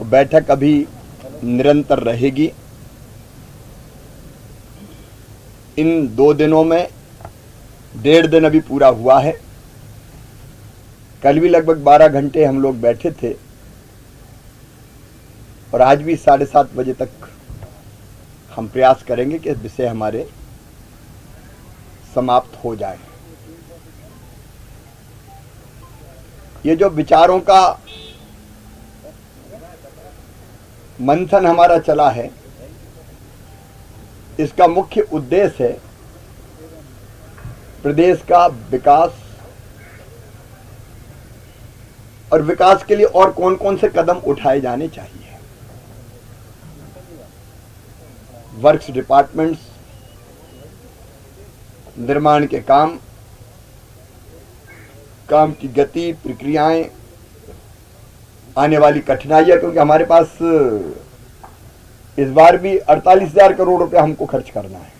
तो बैठक अभी निरंतर रहेगी। इन 2 दिनों में 1.5 दिन अभी पूरा हुआ है। कल भी लगभग 12 घंटे हम लोग बैठे थे और आज भी 7:30 बजे तक हम प्रयास करेंगे कि विषय हमारे समाप्त हो जाए। ये जो विचारों का मंथन हमारा चला है, इसका मुख्य उद्देश्य है प्रदेश का विकास और विकास के लिए और कौन कौन से कदम उठाए जाने चाहिए। वर्क्स डिपार्टमेंट्स, निर्माण के काम की गति, प्रक्रियाएं, आने वाली कठिनाइयां, क्योंकि हमारे पास इस बार भी 48,000 करोड़ रुपया हमको खर्च करना है।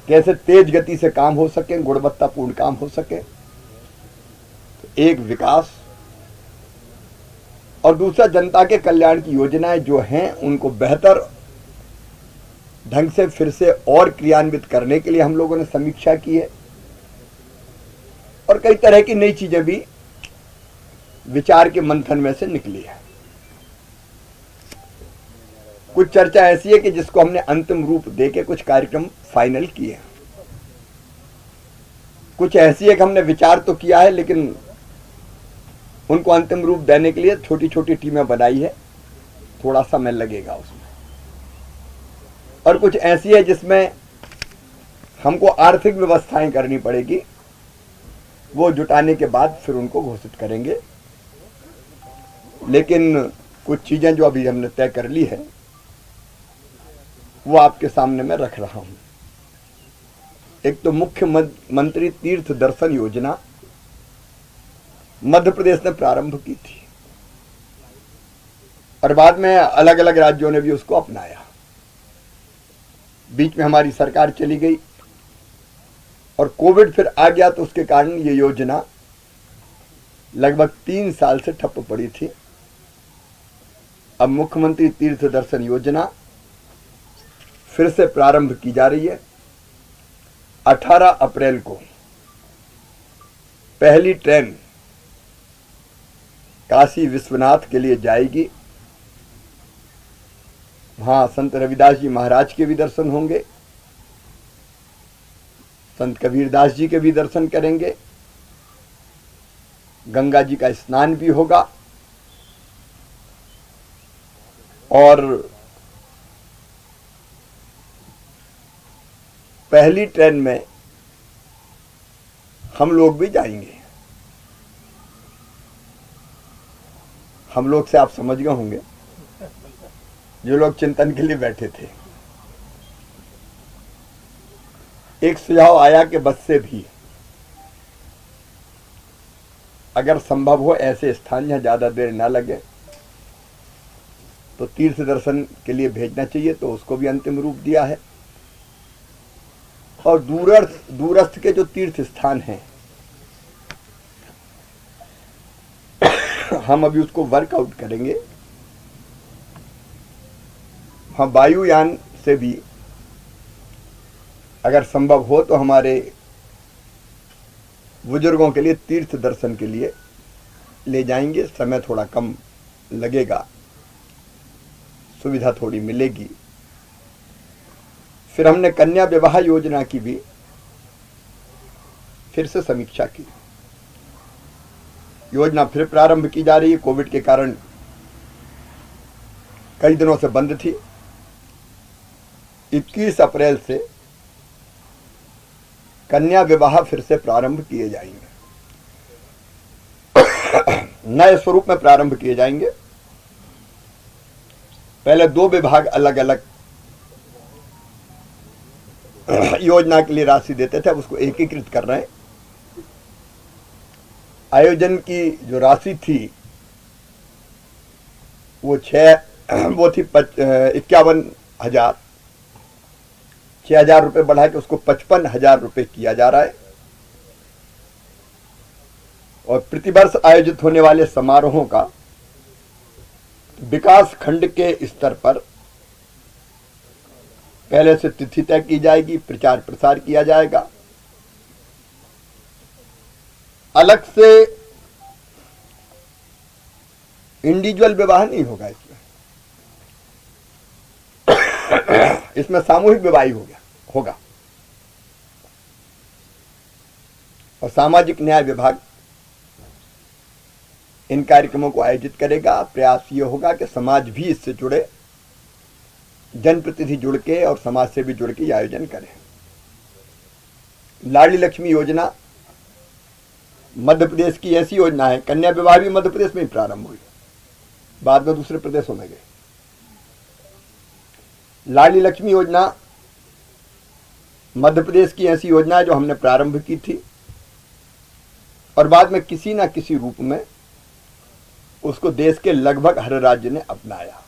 कैसे तेज गति से काम हो सके, गुणवत्तापूर्ण काम हो सके। तो एक विकास और दूसरा जनता के कल्याण की योजनाएं जो हैं उनको बेहतर ढंग से फिर से और क्रियान्वित करने के लिए हम लोगों ने समीक्षा की है और कई तरह की नई चीजें भी विचार के मंथन में से निकली है। कुछ चर्चा ऐसी है कि जिसको हमने अंतिम रूप देके कुछ कार्यक्रम फाइनल किए। कुछ ऐसी है कि हमने विचार तो किया है लेकिन उनको अंतिम रूप देने के लिए छोटी छोटी टीमें बनाई है, थोड़ा समय लगेगा उसमें। और कुछ ऐसी है जिसमें हमको आर्थिक व्यवस्थाएं करनी पड़ेगी, वो जुटाने के बाद फिर उनको घोषित करेंगे। लेकिन कुछ चीजें जो अभी हमने तय कर ली है वो आपके सामने मैं रख रहा हूं। एक तो मुख्यमंत्री तीर्थ दर्शन योजना मध्य प्रदेश ने प्रारंभ की थी और बाद में अलग अलग राज्यों ने भी उसको अपनाया। बीच में हमारी सरकार चली गई और कोविड फिर आ गया, तो उसके कारण ये योजना लगभग 3 साल से ठप पड़ी थी। अब मुख्यमंत्री तीर्थ दर्शन योजना फिर से प्रारंभ की जा रही है। 18 अप्रैल को पहली ट्रेन काशी विश्वनाथ के लिए जाएगी। वहां संत रविदास जी महाराज के भी दर्शन होंगे, संत कबीरदास जी के भी दर्शन करेंगे, गंगा जी का स्नान भी होगा और पहली ट्रेन में हम लोग भी जाएंगे। हम लोग से आप समझ गए होंगे जो लोग चिंतन के लिए बैठे थे। एक सुझाव आया कि बस से भी अगर संभव हो ऐसे स्थान जहां ज्यादा देर ना लगे तो तीर्थ दर्शन के लिए भेजना चाहिए, तो उसको भी अंतिम रूप दिया है। और दूरस्थ के जो तीर्थ स्थान हैं हम अभी उसको वर्कआउट करेंगे। हम वायुयान से भी अगर संभव हो तो हमारे बुजुर्गों के लिए तीर्थ दर्शन के लिए ले जाएंगे। समय थोड़ा कम लगेगा, सुविधा थोड़ी मिलेगी। फिर हमने कन्या विवाह योजना की भी फिर से समीक्षा की। योजना फिर प्रारंभ की जा रही है। कोविड के कारण कई दिनों से बंद थी। 21 अप्रैल से कन्या विवाह फिर से प्रारंभ किए जाएंगे, नए स्वरूप में प्रारंभ किए जाएंगे। पहले 2 विभाग अलग अलग योजना के लिए राशि देते थे, अब उसको एकीकृत कर रहे हैं। आयोजन की जो राशि थी वो थी 51,000, 6,000 रुपये बढ़ा के उसको 55,000 रुपये किया जा रहा है। और प्रतिवर्ष आयोजित होने वाले समारोहों का विकास खंड के स्तर पर पहले से तिथि तय की जाएगी, प्रचार प्रसार किया जाएगा। अलग से इंडिविजुअल विवाह नहीं होगा इसमें सामूहिक विवाह होगा। और सामाजिक न्याय विभाग इन कार्यक्रमों को आयोजित करेगा। प्रयास ये होगा कि समाज भी इससे जुड़े, जनप्रतिनिधि जुड़ के और समाज से भी जुड़ के आयोजन करें। लाडली लक्ष्मी योजना मध्य प्रदेश की ऐसी योजना है, कन्या विवाह भी मध्य प्रदेश में ही प्रारंभ हुई, बाद में दूसरे प्रदेशों में गए। लाडली लक्ष्मी योजना मध्य प्रदेश की ऐसी योजना है जो हमने प्रारंभ की थी और बाद में किसी ना किसी रूप में उसको देश के लगभग हर राज्य ने अपनाया।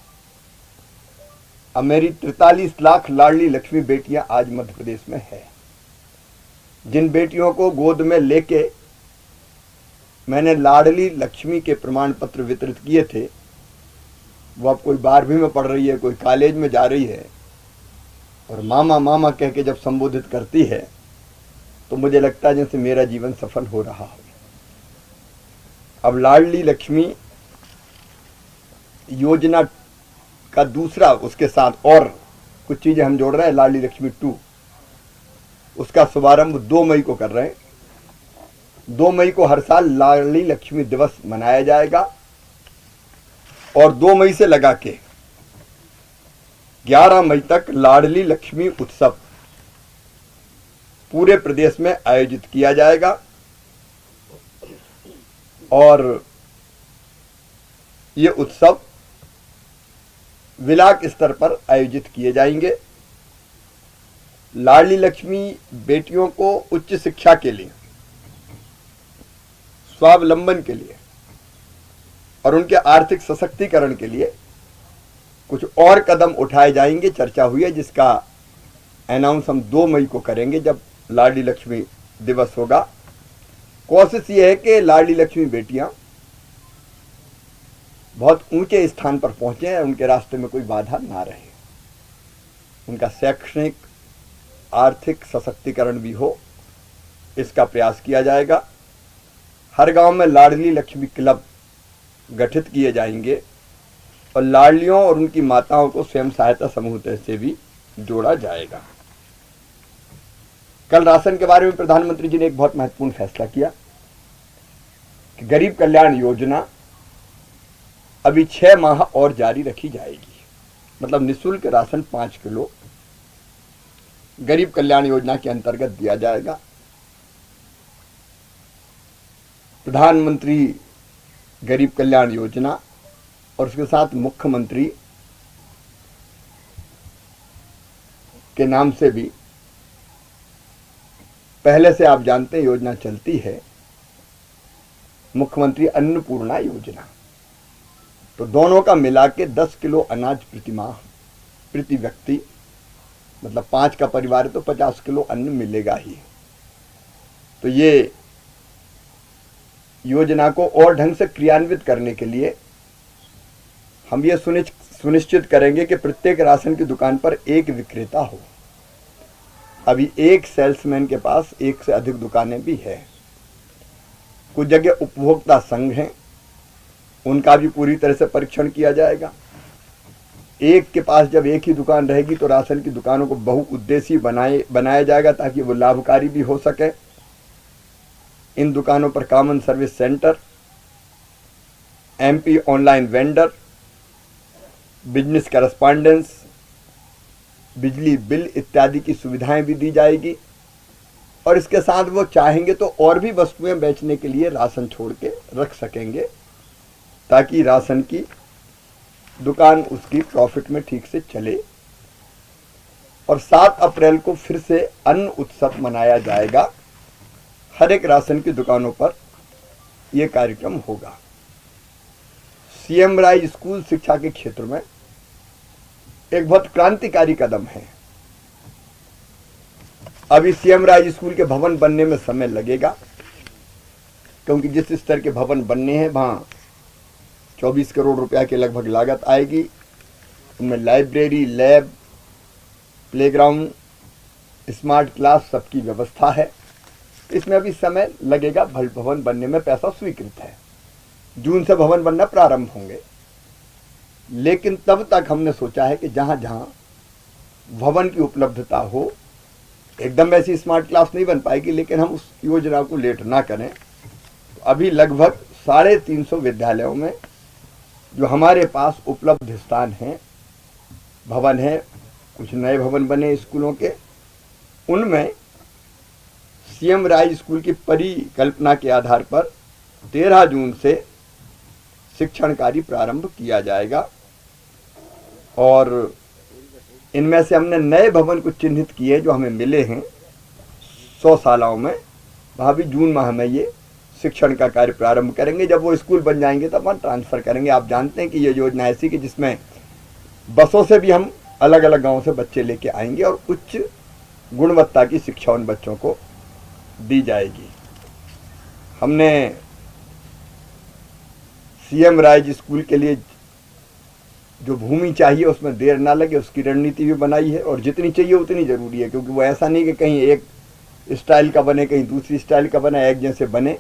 अब मेरी 43 लाख लाडली लक्ष्मी बेटियां आज मध्य प्रदेश में है। जिन बेटियों को गोद में लेके मैंने लाडली लक्ष्मी के प्रमाण पत्र वितरित किए थे, वो अब कोई 12वीं में पढ़ रही है, कोई कॉलेज में जा रही है और मामा मामा कह के जब संबोधित करती है तो मुझे लगता है जैसे मेरा जीवन सफल हो रहा हो। अब लाडली लक्ष्मी योजना का दूसरा, उसके साथ और कुछ चीजें हम जोड़ रहे हैं। लाडली लक्ष्मी 2 उसका शुभारंभ 2 मई को कर रहे हैं। 2 मई को हर साल लाडली लक्ष्मी दिवस मनाया जाएगा और 2 मई से लगा के 11 मई तक लाडली लक्ष्मी उत्सव पूरे प्रदेश में आयोजित किया जाएगा। और ये उत्सव ब्लॉक स्तर पर आयोजित किए जाएंगे। लाडली लक्ष्मी बेटियों को उच्च शिक्षा के लिए, स्वावलंबन के लिए और उनके आर्थिक सशक्तिकरण के लिए कुछ और कदम उठाए जाएंगे। चर्चा हुई है जिसका अनाउंस हम 2 मई को करेंगे जब लाडली लक्ष्मी दिवस होगा। कोशिश ये है कि लाडली लक्ष्मी बेटियां बहुत ऊंचे स्थान पर पहुंचे, उनके रास्ते में कोई बाधा ना रहे, उनका शैक्षणिक आर्थिक सशक्तिकरण भी हो, इसका प्रयास किया जाएगा। हर गांव में लाडली लक्ष्मी क्लब गठित किए जाएंगे और लाडलियों और उनकी माताओं को स्वयं सहायता समूह से भी जोड़ा जाएगा। कल राशन के बारे में प्रधानमंत्री जी ने एक बहुत महत्वपूर्ण फैसला किया कि गरीब कल्याण योजना अभी 6 माह और जारी रखी जाएगी। मतलब निःशुल्क राशन 5 किलो गरीब कल्याण योजना के अंतर्गत दिया जाएगा। प्रधानमंत्री गरीब कल्याण योजना और उसके साथ मुख्यमंत्री के नाम से भी पहले से आप जानते हैं योजना चलती है, मुख्यमंत्री अन्नपूर्णा योजना। तो दोनों का मिला के 10 किलो अनाज प्रति माह प्रति व्यक्ति, मतलब 5 का परिवार है तो 50 किलो अन्न मिलेगा ही। तो ये योजना को और ढंग से क्रियान्वित करने के लिए हम ये सुनिश्चित करेंगे कि प्रत्येक राशन की दुकान पर एक विक्रेता हो। अभी एक सेल्समैन के पास एक से अधिक दुकानें भी है। कुछ जगह उपभोक्ता संघ हैं, उनका भी पूरी तरह से परीक्षण किया जाएगा। एक के पास जब एक ही दुकान रहेगी तो राशन की दुकानों को बहुउद्देशीय बनाया जाएगा ताकि वो लाभकारी भी हो सके। इन दुकानों पर common service centre, MP online vendor, business correspondence, बिजली बिल इत्यादि की सुविधाएं भी दी जाएगी। और इसके साथ वो चाहेंगे तो और भी वस्तुएं बेचने के लिए राशन छोड़ के रख सकेंगे ताकि राशन की दुकान उसकी प्रॉफिट में ठीक से चले। और 7 अप्रैल को फिर से अन्न उत्सव मनाया जाएगा। हर एक राशन की दुकानों पर यह कार्यक्रम होगा। CM राय स्कूल शिक्षा के क्षेत्र में एक बहुत क्रांतिकारी कदम है। अभी CM राय स्कूल के भवन बनने में समय लगेगा क्योंकि जिस स्तर के भवन बनने हैं वहां 24 करोड़ रुपया के लगभग लागत आएगी। उनमें library, lab, playground, smart class सबकी व्यवस्था है। इसमें अभी समय लगेगा, भवन बनने में पैसा स्वीकृत है। जून से भवन बनना प्रारंभ होंगे, लेकिन तब तक हमने सोचा है कि जहाँ जहाँ भवन की उपलब्धता हो, एकदम ऐसी स्मार्ट क्लास नहीं बन पाएगी, लेकिन हम उस योजना को लेट ना करें। तो अभी लगभग 350 विद्यालयों में जो हमारे पास उपलब्ध स्थान हैं, भवन है, कुछ नए भवन बने स्कूलों के, उनमें सीएम राय स्कूल की परिकल्पना के आधार पर 13 जून से शिक्षण कार्य प्रारंभ किया जाएगा। और इनमें से हमने नए भवन को चिन्हित किए जो हमें मिले हैं 100 शालाओं में। वहाँ भी जून माह में ये शिक्षण का कार्य प्रारंभ करेंगे। जब वो स्कूल बन जाएंगे तब वहाँ ट्रांसफ़र करेंगे। आप जानते हैं कि ये योजना ऐसी कि जिसमें बसों से भी हम अलग अलग गाँव से बच्चे लेके आएंगे और उच्च गुणवत्ता की शिक्षा उन बच्चों को दी जाएगी। हमने सीएम राय स्कूल के लिए जो भूमि चाहिए उसमें देर ना लगे उसकी रणनीति भी बनाई है, और जितनी चाहिए उतनी ज़रूरी है, क्योंकि वो ऐसा नहीं कि कहीं एक स्टाइल का बने कहीं दूसरी स्टाइल का बने, एक जैसे बने।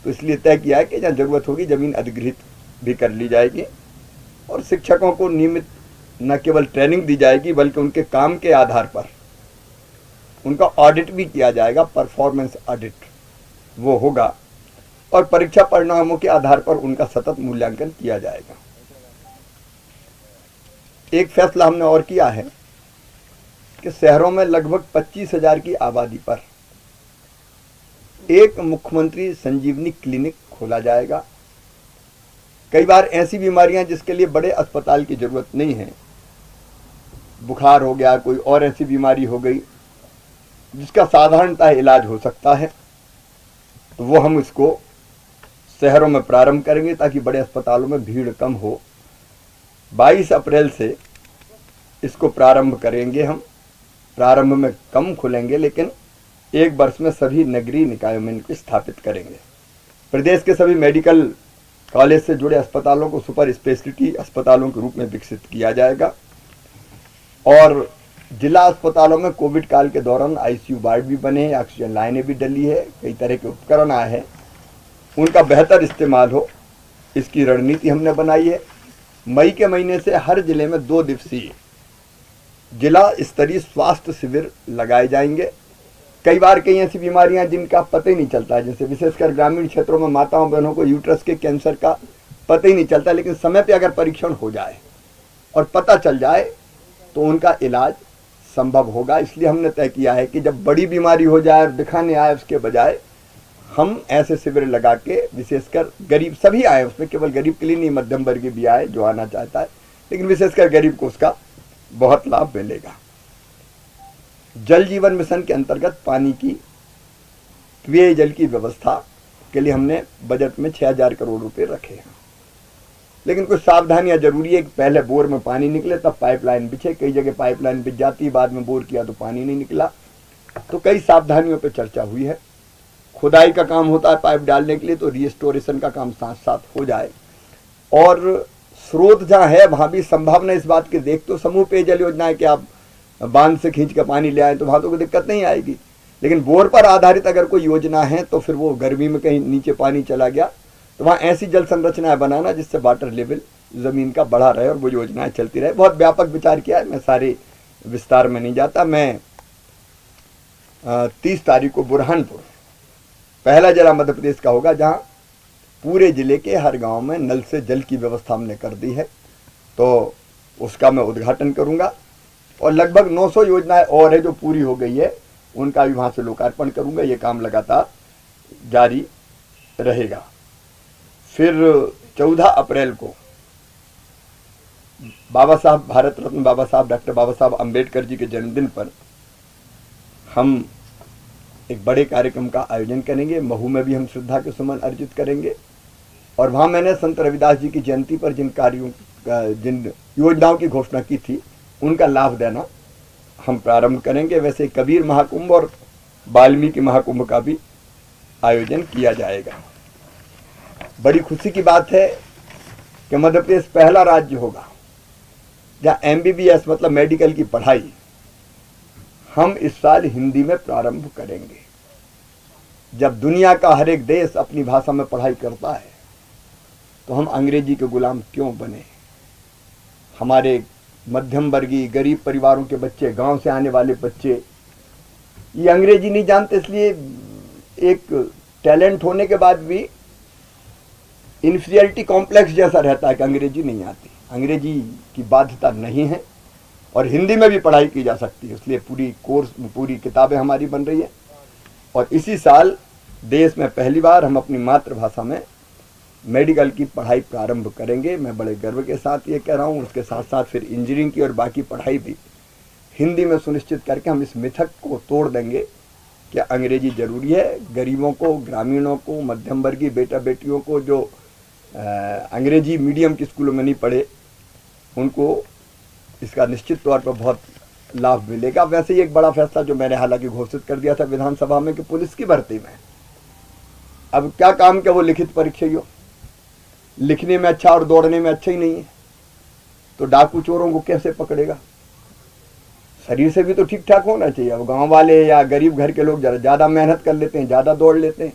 तो इसलिए तय किया है कि जहाँ ज़रूरत होगी ज़मीन अधिग्रहित भी कर ली जाएगी, और शिक्षकों को नियमित न केवल ट्रेनिंग दी जाएगी बल्कि उनके काम के आधार पर उनका ऑडिट भी किया जाएगा। परफॉर्मेंस ऑडिट वो होगा, और परीक्षा परिणामों के आधार पर उनका सतत मूल्यांकन किया जाएगा। एक फैसला हमने और किया है कि शहरों में लगभग 25,000 की आबादी पर एक मुख्यमंत्री संजीवनी क्लिनिक खोला जाएगा। कई बार ऐसी बीमारियां जिसके लिए बड़े अस्पताल की जरूरत नहीं है, बुखार हो गया, कोई और ऐसी बीमारी हो गई जिसका साधारणतः इलाज हो सकता है, तो वो हम इसको शहरों में प्रारंभ करेंगे ताकि बड़े अस्पतालों में भीड़ कम हो। 22 अप्रैल से इसको प्रारंभ करेंगे हम। प्रारंभ में कम खुलेंगे, लेकिन 1 वर्ष में सभी नगरीय निकायों में इनको स्थापित करेंगे। प्रदेश के सभी मेडिकल कॉलेज से जुड़े अस्पतालों को सुपर स्पेशलिटी अस्पतालों के रूप में विकसित किया जाएगा, और जिला अस्पतालों में कोविड काल के दौरान आईसीयू वार्ड भी बने हैं, ऑक्सीजन लाइनें भी डली है, कई तरह के उपकरण आए हैं, उनका बेहतर इस्तेमाल हो, इसकी रणनीति हमने बनाई है। मई के महीने से हर जिले में 2 दिवसीय जिला स्तरीय स्वास्थ्य शिविर लगाए जाएंगे। कई बार कई ऐसी बीमारियां जिनका पता ही नहीं चलता है, जैसे विशेषकर ग्रामीण क्षेत्रों में माताओं बहनों को यूट्रस के कैंसर का पता ही नहीं चलता, लेकिन समय पे अगर परीक्षण हो जाए और पता चल जाए तो उनका इलाज संभव होगा। इसलिए हमने तय किया है कि जब बड़ी बीमारी हो जाए और दिखाने आए उसके बजाय हम ऐसे शिविर लगा के, विशेषकर गरीब सभी आए, उसमें केवल गरीब के लिए नहीं, मध्यम वर्गीय भी आए जो आना चाहता है, लेकिन विशेषकर गरीब को उसका बहुत लाभ मिलेगा। जल जीवन मिशन के अंतर्गत पानी की, पेयजल की व्यवस्था के लिए हमने बजट में 6,000 करोड़ रुपए रखे हैं, लेकिन कुछ सावधानियां जरूरी है कि पहले बोर में पानी निकले तब पाइपलाइन बिछे। कई जगह पाइपलाइन बिछ जाती है, बाद में बोर किया तो पानी नहीं निकला, तो कई सावधानियों पर चर्चा हुई है। खुदाई का काम होता है पाइप डालने के लिए, तो रिस्टोरेशन का काम साथ साथ हो जाए, और स्रोत जहाँ है वहाँ भी संभावना इस बात की देख, तो समूह पेयजल योजना है कि आप बांध से खींच कर पानी ले आए तो वहाँ तो कोई दिक्कत नहीं आएगी, लेकिन बोर पर आधारित अगर कोई योजना है तो फिर वो गर्मी में कहीं नीचे पानी चला गया तो वहाँ ऐसी जल संरचनाएं बनाना जिससे वाटर लेवल ज़मीन का बढ़ा रहे और वो योजनाएं चलती रहे। बहुत व्यापक विचार किया है, मैं सारे विस्तार में नहीं जाता। मैं 30 तारीख को बुरहानपुर, पहला जिला मध्य प्रदेश का होगा जहाँ पूरे जिले के हर गांव में नल से जल की व्यवस्था हमने कर दी है, तो उसका मैं उद्घाटन करूंगा, और लगभग 900 योजनाएं और है जो पूरी हो गई है, उनका भी वहाँ से लोकार्पण करूंगा। ये काम लगातार जारी रहेगा। फिर 14 अप्रैल को बाबा साहब, भारत रत्न बाबा साहब डॉक्टर बाबा साहब अम्बेडकर जी के जन्मदिन पर हम एक बड़े कार्यक्रम का आयोजन करेंगे। महू में भी हम श्रद्धा के सुमन अर्जित करेंगे, और वहाँ मैंने संत रविदास जी की जयंती पर जिन कार्यों, जिन योजनाओं की घोषणा की थी उनका लाभ देना हम प्रारंभ करेंगे। वैसे कबीर महाकुंभ और वाल्मीकि महाकुंभ का भी आयोजन किया जाएगा। बड़ी खुशी की बात है कि मध्य प्रदेश पहला राज्य होगा जहाँ MBBS मतलब मेडिकल की पढ़ाई हम इस साल हिंदी में प्रारंभ करेंगे। जब दुनिया का हर एक देश अपनी भाषा में पढ़ाई करता है तो हम अंग्रेजी के गुलाम क्यों बने। हमारे मध्यम वर्गीय गरीब परिवारों के बच्चे, गांव से आने वाले बच्चे ये अंग्रेजी नहीं जानते, इसलिए एक टैलेंट होने के बाद भी इन्फीरियरिटी कॉम्प्लेक्स जैसा रहता है कि अंग्रेजी नहीं आती। अंग्रेजी की बाध्यता नहीं है और हिंदी में भी पढ़ाई की जा सकती है, इसलिए पूरी किताबें हमारी बन रही है। और इसी साल देश में पहली बार हम अपनी मातृभाषा में मेडिकल की पढ़ाई प्रारंभ करेंगे। मैं बड़े गर्व के साथ ये कह रहा हूँ। उसके साथ साथ फिर इंजीनियरिंग की और बाकी पढ़ाई भी हिंदी में सुनिश्चित करके हम इस मिथक को तोड़ देंगे कि अंग्रेजी ज़रूरी है। गरीबों को, ग्रामीणों को, मध्यम वर्गीय बेटा बेटियों को जो अंग्रेजी मीडियम के स्कूलों में नहीं पढ़े उनको इसका निश्चित तौर पर बहुत लाभ मिलेगा। वैसे ही एक बड़ा फैसला जो मैंने हालांकि घोषित कर दिया था विधानसभा में कि पुलिस की भर्ती में अब क्या काम क्या वो लिखित परीक्षा ही हो, लिखने में अच्छा और दौड़ने में अच्छा ही नहीं है तो डाकू चोरों को कैसे पकड़ेगा। शरीर से भी तो ठीक ठाक होना चाहिए। अब गांव वाले या गरीब घर के लोग जरा ज़्यादा मेहनत कर लेते हैं, ज़्यादा दौड़ लेते हैं,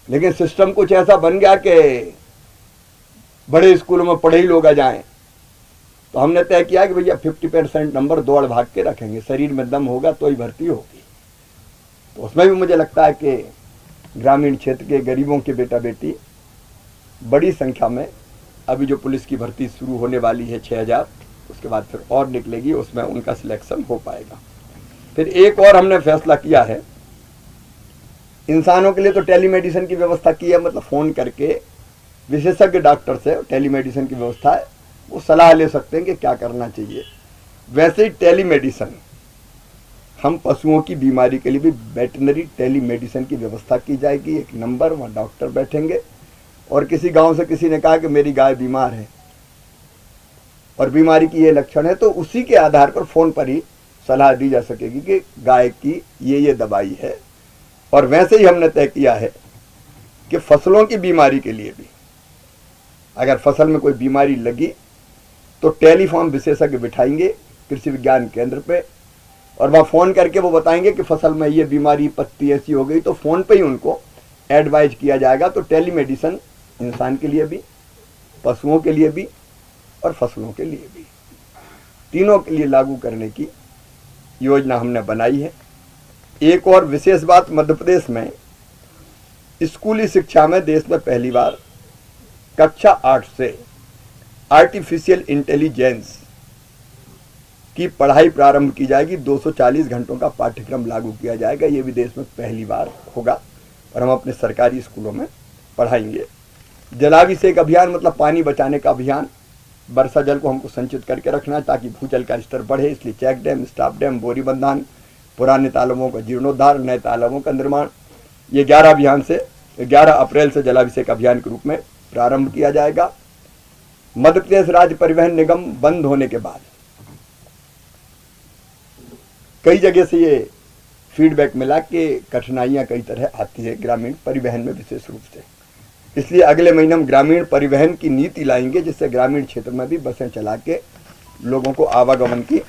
लेकिन सिस्टम कुछ ऐसा बन गया कि बड़े स्कूलों में पढ़े ही लोग आ जाएं। तो हमने तय किया कि भैया 50% नंबर दौड़ भाग के रखेंगे, शरीर में दम होगा तो ही भर्ती होगी। तो उसमें भी मुझे लगता है कि ग्रामीण क्षेत्र के गरीबों के बेटा बेटी बड़ी संख्या में, अभी जो पुलिस की भर्ती शुरू होने वाली है 6000, उसके बाद फिर और निकलेगी, उसमें उनका सिलेक्शन हो पाएगा। फिर एक और हमने फैसला किया है, इंसानों के लिए तो टेलीमेडिसिन की व्यवस्था की है, मतलब फ़ोन करके विशेषज्ञ डॉक्टर से टेलीमेडिसिन की व्यवस्था है, वो सलाह ले सकते हैं कि क्या करना चाहिए। वैसे ही टेलीमेडिसिन हम पशुओं की बीमारी के लिए भी वेटनरी टेलीमेडिसिन की व्यवस्था की जाएगी। एक नंबर, वहाँ डॉक्टर बैठेंगे और किसी गांव से किसी ने कहा कि मेरी गाय बीमार है और बीमारी की ये लक्षण है, तो उसी के आधार पर फ़ोन पर ही सलाह दी जा सकेगी कि गाय की ये दवाई है। और वैसे ही हमने तय किया है कि फसलों की बीमारी के लिए भी अगर फसल में कोई बीमारी लगी तो टेलीफोन विशेषज्ञ बिठाएंगे कृषि विज्ञान केंद्र पे और वहाँ फ़ोन करके वो बताएंगे कि फसल में ये बीमारी, पत्ती ऐसी हो गई, तो फ़ोन पे ही उनको एडवाइज किया जाएगा। तो टेलीमेडिसिन इंसान के लिए भी, पशुओं के लिए भी और फसलों के लिए भी, तीनों के लिए लागू करने की योजना हमने बनाई है। एक और विशेष बात, मध्य प्रदेश में स्कूली शिक्षा में देश में पहली बार कक्षा 8 से आर्टिफिशियल इंटेलिजेंस की पढ़ाई प्रारंभ की जाएगी। 240 घंटों का पाठ्यक्रम लागू किया जाएगा। ये भी देश में पहली बार होगा और हम अपने सरकारी स्कूलों में पढ़ाएंगे। जलाभिषेक अभियान मतलब पानी बचाने का अभियान। वर्षा जल को हमको संचित करके रखना है ताकि भूजल का स्तर बढ़े, इसलिए चेक डैम, स्टॉप डैम, बोरी बंधान, पुराने तालाबों का जीर्णोद्धार, नए तालाबों का निर्माण, ये 11 अप्रैल से जलाभिषेक अभियान के रूप में प्रारंभ किया जाएगा। मध्य प्रदेश राज्य परिवहन निगम बंद होने के बाद कई जगह से ये फीडबैक मिला कि कठिनाइयाँ कई तरह आती है ग्रामीण परिवहन में विशेष रूप से, इसलिए अगले महीने हम ग्रामीण परिवहन की नीति लाएंगे जिससे ग्रामीण क्षेत्र में भी बसें चला के लोगों को आवागमन की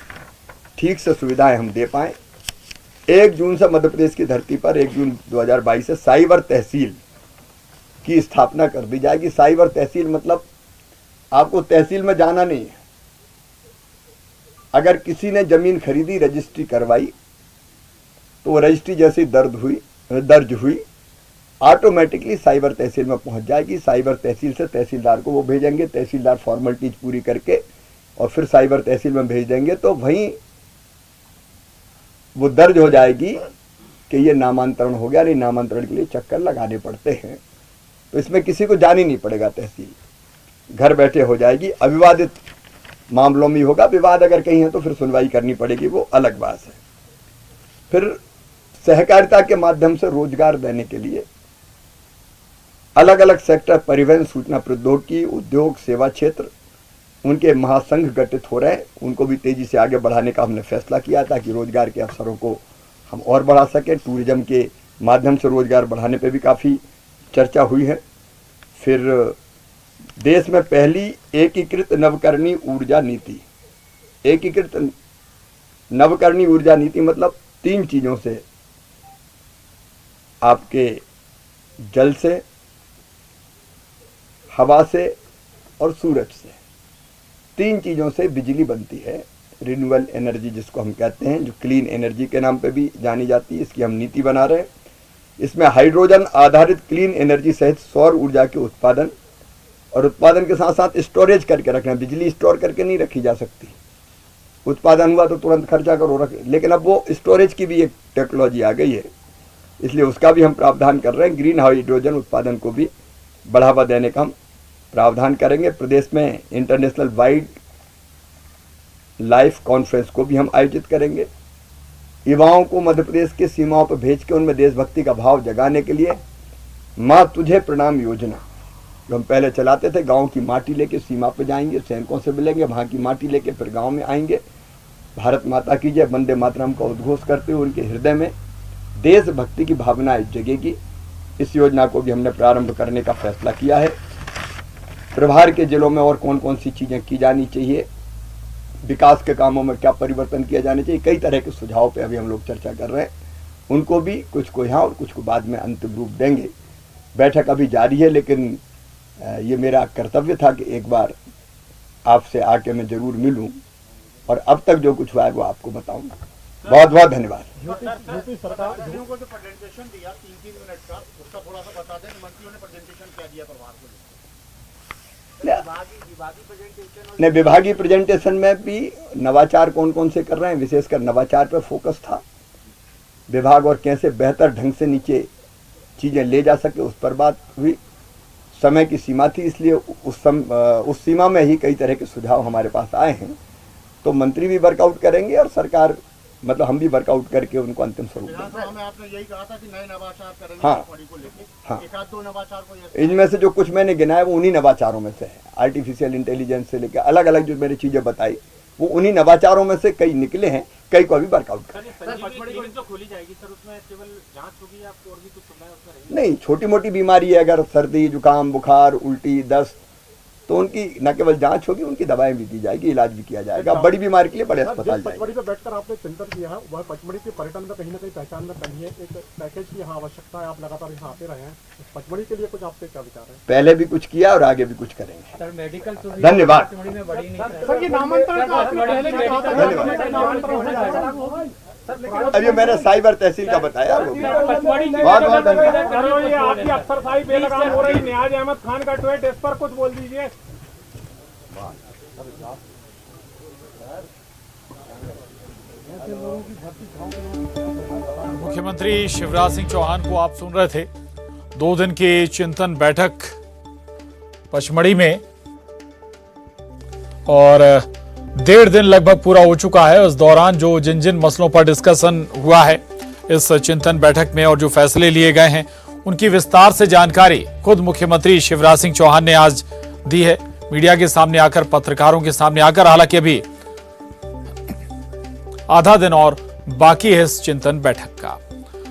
ठीक से सुविधाएं हम दे पाएँ। 1 जून से मध्य प्रदेश की धरती पर 1 जून 2022 से साइबर तहसील की स्थापना कर दी जाएगी। साइबर तहसील मतलब आपको तहसील में जाना नहीं है। अगर किसी ने जमीन खरीदी, रजिस्ट्री करवाई, तो वो रजिस्ट्री जैसी दर्ज हुई ऑटोमेटिकली साइबर तहसील में पहुंच जाएगी। साइबर तहसील से तहसीलदार को वो भेजेंगे, तहसीलदार फॉर्मेलिटीज पूरी करके और फिर साइबर तहसील में भेज देंगे, तो वहीं वो दर्ज हो जाएगी कि ये नामांतरण हो गया। नहीं, नामांतरण के लिए चक्कर लगाने पड़ते हैं, तो इसमें किसी को जाना ही नहीं पड़ेगा, तहसील घर बैठे हो जाएगी। अविवादित मामलों में होगा, विवाद अगर कहीं है तो फिर सुनवाई करनी पड़ेगी, वो अलग बात है। फिर सहकारिता के माध्यम से रोजगार देने के लिए अलग अलग सेक्टर, परिवहन, सूचना प्रौद्योगिकी, उद्योग, सेवा क्षेत्र, उनके महासंघ गठित हो रहे हैं, उनको भी तेजी से आगे बढ़ाने का हमने फैसला किया ताकि रोजगार के अवसरों को हम और बढ़ा सकें। टूरिज्म के माध्यम से रोजगार बढ़ाने पे भी काफ़ी चर्चा हुई है। फिर देश में पहली एकीकृत नवकरणीय ऊर्जा नीति। एकीकृत नवकरणीय ऊर्जा नीति मतलब 3 चीजों से, आपके जल से, हवा से और सूरज से, 3 चीजों से बिजली बनती है। रिन्यूएबल एनर्जी जिसको हम कहते हैं, जो क्लीन एनर्जी के नाम पे भी जानी जाती है, इसकी हम नीति बना रहे हैं। इसमें हाइड्रोजन आधारित क्लीन एनर्जी सहित सौर ऊर्जा के उत्पादन, और उत्पादन के साथ साथ स्टोरेज करके रखना। बिजली स्टोर करके नहीं रखी जा सकती, उत्पादन हुआ तो तुरंत खर्चा करो रख, लेकिन अब वो स्टोरेज की भी एक टेक्नोलॉजी आ गई है, इसलिए उसका भी हम प्रावधान कर रहे हैं। ग्रीन हाइड्रोजन उत्पादन को भी बढ़ावा देने का हम प्रावधान करेंगे। प्रदेश में इंटरनेशनल वाइल्ड लाइफ कॉन्फ्रेंस को भी हम आयोजित करेंगे। युवाओं को मध्य प्रदेश की सीमाओं पर भेज के उनमें देशभक्ति का भाव जगाने के लिए माँ तुझे प्रणाम योजना जो हम पहले चलाते थे, गांव की माटी लेके सीमा पे जाएंगे, सैनिकों से मिलेंगे, वहाँ की माटी लेके फिर गांव में आएंगे, भारत माता की जय वंदे मातरम का उद्घोष करते हुए उनके हृदय में देशभक्ति की भावना जगेगी। इस योजना को भी हमने प्रारंभ करने का फैसला किया है। प्रभार के जिलों में और कौन कौन सी चीज़ें की जानी चाहिए, विकास के कामों में क्या परिवर्तन किया जाना चाहिए, कई तरह के सुझाव पे अभी हम लोग चर्चा कर रहे हैं। उनको भी कुछ को यहाँ और कुछ को बाद में अंतिम रूप देंगे। बैठक अभी जारी है, लेकिन ये मेरा कर्तव्य था कि एक बार आपसे आके मैं जरूर मिलूं और अब तक जो कुछ हुआ है वो आपको बताऊंगा। बहुत बहुत धन्यवाद। यूपी सरकार को जो प्रेजेंटेशन दिया 3 मिनट का, उसका थोड़ा सा बता दें, मंत्रियों ने प्रेजेंटेशन क्या दिया परिवार को? ने विभागीय प्रेजेंटेशन में भी नवाचार कौन कौन से कर रहे हैं, विशेषकर नवाचार पर फोकस था। विभाग और कैसे बेहतर ढंग से नीचे चीजें ले जा सके उस पर बात हुई। समय की सीमा थी, इसलिए उस सीमा में ही कई तरह के सुझाव हमारे पास आए हैं। तो मंत्री भी वर्कआउट करेंगे और सरकार मतलब हम भी वर्कआउट करके उनको अंतिम स्वरूप देंगे। हमें आपने यही कहा था कि नए नवाचार करेंगे। हाँ, को लेके हाँ, एक आध दो नवाचार को इनमें से जो कुछ मैंने गिनाया वो उन्हीं नवाचारों में से है। आर्टिफिशियल इंटेलिजेंस से लेकर अलग अलग जो मैंने चीजें बताई वो उन्हीं नवाचारों में से कई निकले हैं, कई को अभी वर्कआउट कर खोली जाएगी सर, उसमें केवल जांच होगी या और भी कुछ सुविधाएं उसमें रहेंगी? नहीं, छोटी मोटी बीमारी है, अगर सर्दी जुकाम बुखार उल्टी दस्त तो उनकी न केवल जांच होगी, उनकी दवाएं भी दी जाएगी, इलाज भी किया जाएगा। बड़ी बीमारी के लिए बड़े अस्पताल जाएंगे। पचमढ़ी पे बैठकर आपने चिंतन किया है, वह पचमढ़ी के पर्यटन में कहीं ना कहीं पहचान में कमी है, एक पैकेज की यहाँ आवश्यकता है, आप लगातार यहाँ आते रहे हैं, पचमढ़ी के लिए कुछ आपके क्या विचार है? पहले भी कुछ किया और आगे भी कुछ करेंगे। सर मेडिकल धन्यवाद। अभी मैंने साइबर तहसील का बताया। बहुत बहुत धन्यवाद। आपकी अफसरशाही बेलगाम हो रही, नियाज अहमद खान का ट्वीट, इस पर कुछ बोल दीजिए। मुख्यमंत्री शिवराज सिंह चौहान को आप सुन रहे थे। 2 दिन की चिंतन बैठक पचमढ़ी में और 1.5 दिन लगभग पूरा हो चुका है। उस दौरान जो जिन जिन मसलों पर डिस्कशन हुआ है इस चिंतन बैठक में और जो फैसले लिए गए हैं उनकी विस्तार से जानकारी खुद मुख्यमंत्री शिवराज सिंह चौहान ने आज दी है मीडिया के सामने आकर, पत्रकारों के सामने आकर। हालांकि अभी आधा दिन और बाकी है इस चिंतन बैठक का।